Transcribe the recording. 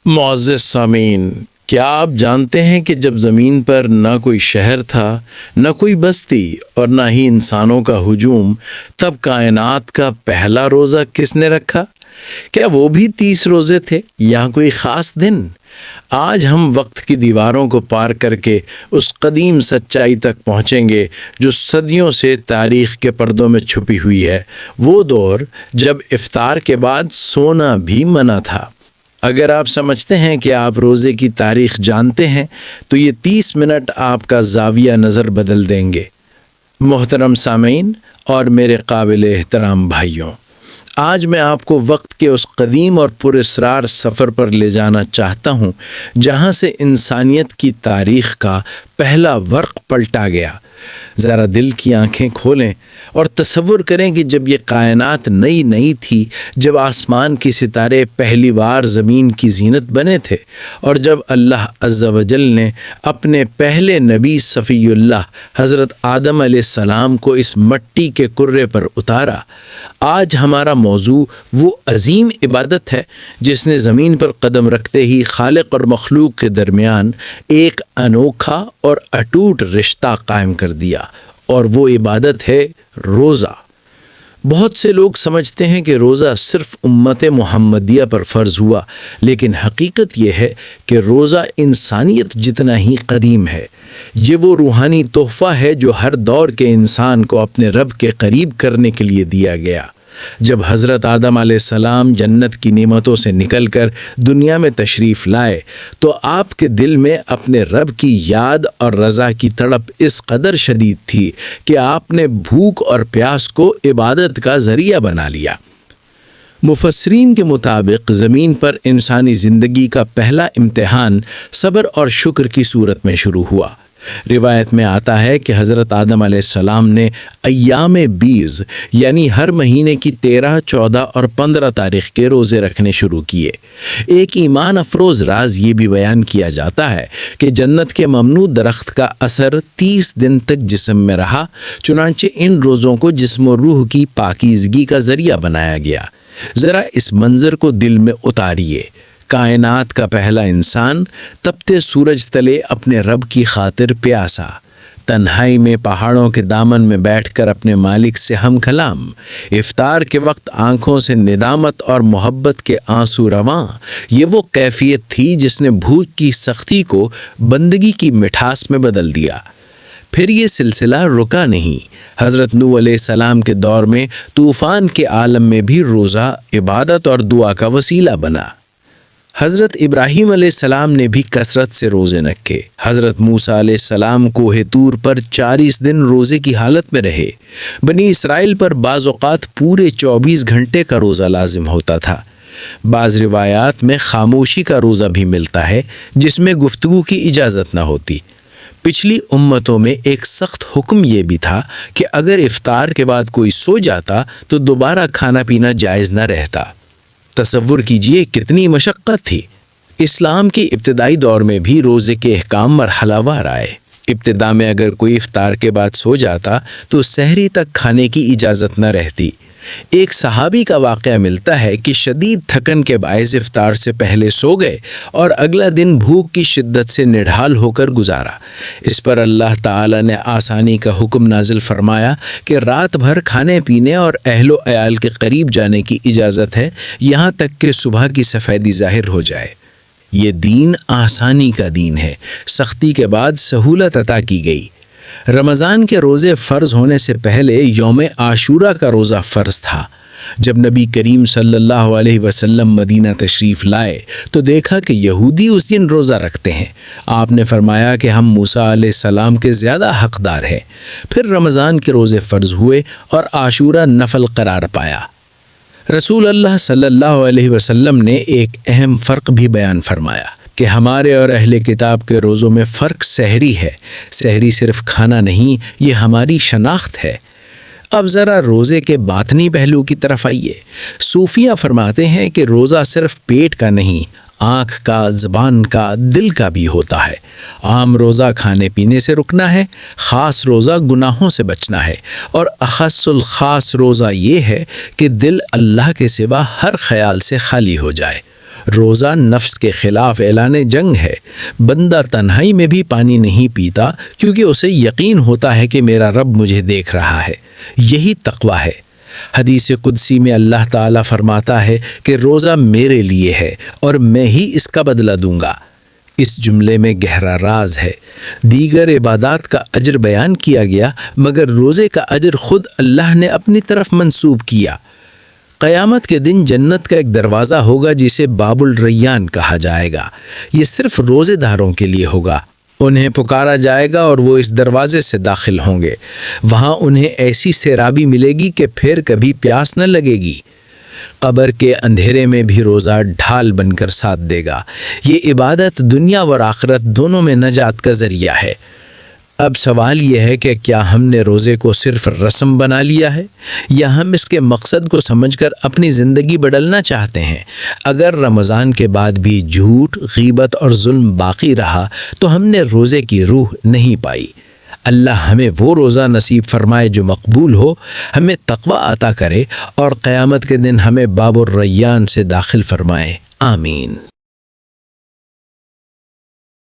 معزز سامعین، کیا آپ جانتے ہیں کہ جب زمین پر نہ کوئی شہر تھا، نہ کوئی بستی اور نہ ہی انسانوں کا ہجوم، تب کائنات کا پہلا روزہ کس نے رکھا؟ کیا وہ بھی 30 روزے تھے یا کوئی خاص دن؟ آج ہم وقت کی دیواروں کو پار کر کے اس قدیم سچائی تک پہنچیں گے جو صدیوں سے تاریخ کے پردوں میں چھپی ہوئی ہے، وہ دور جب افطار کے بعد سونا بھی منع تھا۔ اگر آپ سمجھتے ہیں کہ آپ روزے کی تاریخ جانتے ہیں تو یہ 30 منٹ آپ کا زاویہ نظر بدل دیں گے۔ محترم سامعین اور میرے قابل احترام بھائیوں، آج میں آپ کو وقت کے اس قدیم اور پراسرار سفر پر لے جانا چاہتا ہوں جہاں سے انسانیت کی تاریخ کا پہلا ورق پلٹا گیا۔ ذرا دل کی آنکھیں کھولیں اور تصور کریں کہ جب یہ کائنات نئی تھی، جب آسمان کے ستارے پہلی بار زمین کی زینت بنے تھے، اور جب اللہ عز و جل نے اپنے پہلے نبی صفی اللہ حضرت آدم علیہ السلام کو اس مٹی کے کرے پر اتارا۔ آج ہمارا موضوع وہ عظیم عبادت ہے جس نے زمین پر قدم رکھتے ہی خالق اور مخلوق کے درمیان ایک انوکھا اور اٹوٹ رشتہ قائم کر دیا، اور وہ عبادت ہے روزہ۔ بہت سے لوگ سمجھتے ہیں کہ روزہ صرف امت محمدیہ پر فرض ہوا، لیکن حقیقت یہ ہے کہ روزہ انسانیت جتنا ہی قدیم ہے۔ یہ وہ روحانی تحفہ ہے جو ہر دور کے انسان کو اپنے رب کے قریب کرنے کے لیے دیا گیا۔ جب حضرت آدم علیہ السلام جنت کی نعمتوں سے نکل کر دنیا میں تشریف لائے تو آپ کے دل میں اپنے رب کی یاد اور رضا کی تڑپ اس قدر شدید تھی کہ آپ نے بھوک اور پیاس کو عبادت کا ذریعہ بنا لیا۔ مفسرین کے مطابق زمین پر انسانی زندگی کا پہلا امتحان صبر اور شکر کی صورت میں شروع ہوا۔ روایت میں آتا ہے کہ حضرت آدم علیہ السلام نے ایام بیض یعنی ہر مہینے کی 13، 14 اور 15 تاریخ کے روزے رکھنے شروع کیے۔ ایک ایمان افروز راز یہ بھی بیان کیا جاتا ہے کہ جنت کے ممنوع درخت کا اثر 30 دن تک جسم میں رہا، چنانچہ ان روزوں کو جسم و روح کی پاکیزگی کا ذریعہ بنایا گیا۔ ذرا اس منظر کو دل میں اتاریے۔ کائنات کا پہلا انسان تپتے سورج تلے اپنے رب کی خاطر پیاسا، تنہائی میں پہاڑوں کے دامن میں بیٹھ کر اپنے مالک سے ہم کلام، افطار کے وقت آنکھوں سے ندامت اور محبت کے آنسو رواں۔ یہ وہ کیفیت تھی جس نے بھوک کی سختی کو بندگی کی مٹھاس میں بدل دیا۔ پھر یہ سلسلہ رکا نہیں۔ حضرت نوح علیہ السلام کے دور میں طوفان کے عالم میں بھی روزہ عبادت اور دعا کا وسیلہ بنا۔ حضرت ابراہیم علیہ السلام نے بھی کثرت سے روزے رکھے۔ حضرت موسیٰ علیہ السلام کوہ طور پر 40 دن روزے کی حالت میں رہے۔ بنی اسرائیل پر بعض اوقات پورے 24 گھنٹے کا روزہ لازم ہوتا تھا۔ بعض روایات میں خاموشی کا روزہ بھی ملتا ہے جس میں گفتگو کی اجازت نہ ہوتی۔ پچھلی امتوں میں ایک سخت حکم یہ بھی تھا کہ اگر افطار کے بعد کوئی سو جاتا تو دوبارہ کھانا پینا جائز نہ رہتا۔ تصور کیجئے کتنی مشقت تھی۔ اسلام کے ابتدائی دور میں بھی روزے کے احکام مرحلہ وار آئے۔ ابتدا میں اگر کوئی افطار کے بعد سو جاتا تو سحری تک کھانے کی اجازت نہ رہتی۔ ایک صحابی کا واقعہ ملتا ہے کہ شدید تھکن کے باعث افطار سے پہلے سو گئے اور اگلا دن بھوک کی شدت سے نڈھال ہو کر گزارا۔ اس پر اللہ تعالی نے آسانی کا حکم نازل فرمایا کہ رات بھر کھانے پینے اور اہل و عیال کے قریب جانے کی اجازت ہے، یہاں تک کہ صبح کی سفیدی ظاہر ہو جائے۔ یہ دین آسانی کا دین ہے، سختی کے بعد سہولت عطا کی گئی۔ رمضان کے روزے فرض ہونے سے پہلے یوم عاشورہ کا روزہ فرض تھا۔ جب نبی کریم صلی اللہ علیہ وسلم مدینہ تشریف لائے تو دیکھا کہ یہودی اس دن روزہ رکھتے ہیں۔ آپ نے فرمایا کہ ہم موسیٰ علیہ السلام کے زیادہ حقدار ہیں۔ پھر رمضان کے روزے فرض ہوئے اور عاشورہ نفل قرار پایا۔ رسول اللہ صلی اللہ علیہ وسلم نے ایک اہم فرق بھی بیان فرمایا کہ ہمارے اور اہل کتاب کے روزوں میں فرق سحری ہے۔ سحری صرف کھانا نہیں، یہ ہماری شناخت ہے۔ اب ذرا روزے کے باطنی پہلو کی طرف آئیے۔ صوفیہ فرماتے ہیں کہ روزہ صرف پیٹ کا نہیں، آنکھ کا، زبان کا، دل کا بھی ہوتا ہے۔ عام روزہ کھانے پینے سے رکنا ہے، خاص روزہ گناہوں سے بچنا ہے، اور اخص الخاص روزہ یہ ہے کہ دل اللہ کے سوا ہر خیال سے خالی ہو جائے۔ روزہ نفس کے خلاف اعلان جنگ ہے۔ بندہ تنہائی میں بھی پانی نہیں پیتا کیونکہ اسے یقین ہوتا ہے کہ میرا رب مجھے دیکھ رہا ہے۔ یہی تقویٰ ہے۔ حدیث قدسی میں اللہ تعالیٰ فرماتا ہے کہ روزہ میرے لیے ہے اور میں ہی اس کا بدلہ دوں گا۔ اس جملے میں گہرا راز ہے۔ دیگر عبادات کا اجر بیان کیا گیا مگر روزے کا اجر خود اللہ نے اپنی طرف منسوب کیا۔ قیامت کے دن جنت کا ایک دروازہ ہوگا جسے باب الریان کہا جائے گا۔ یہ صرف روزے داروں کے لیے ہوگا۔ انہیں پکارا جائے گا اور وہ اس دروازے سے داخل ہوں گے۔ وہاں انہیں ایسی سیرابی ملے گی کہ پھر کبھی پیاس نہ لگے گی۔ قبر کے اندھیرے میں بھی روزہ ڈھال بن کر ساتھ دے گا۔ یہ عبادت دنیا اور آخرت دونوں میں نجات کا ذریعہ ہے۔ اب سوال یہ ہے کہ کیا ہم نے روزے کو صرف رسم بنا لیا ہے یا ہم اس کے مقصد کو سمجھ کر اپنی زندگی بدلنا چاہتے ہیں؟ اگر رمضان کے بعد بھی جھوٹ، غیبت اور ظلم باقی رہا تو ہم نے روزے کی روح نہیں پائی۔ اللہ ہمیں وہ روزہ نصیب فرمائے جو مقبول ہو، ہمیں تقویٰ عطا کرے اور قیامت کے دن ہمیں باب الریان سے داخل فرمائے۔ آمین۔